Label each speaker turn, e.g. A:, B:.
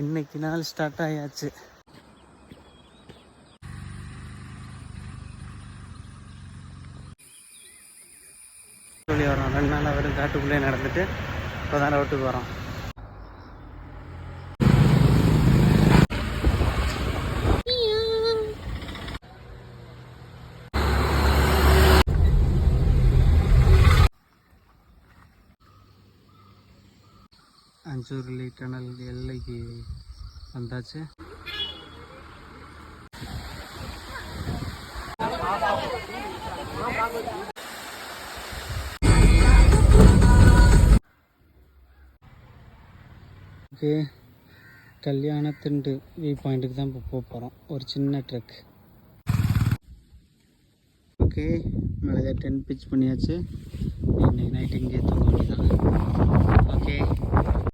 A: இன்னைக்கு நாள் ஸ்டார்ட் ஆயாச்சு. வரோம் 2 நாள் வெறும் காட்டுக்குள்ளே நடந்துட்டு இப்போ தான் ரோட்டுக்கு வரோம். அஞ்சூர்லி டனல் எல்லைக்கு வந்தாச்சு. ஓகே, கல்யாணத்திண்டு வியூ பாயிண்ட்டுக்கு தான் இப்போ போக போகிறோம். ஒரு சின்ன ட்ரெக். ஓகே, மேலே 10 பிச் பண்ணியாச்சு. இன்னைக்கு நைட்டு இங்கே தூங்க வேண்டியதான். ஓகே.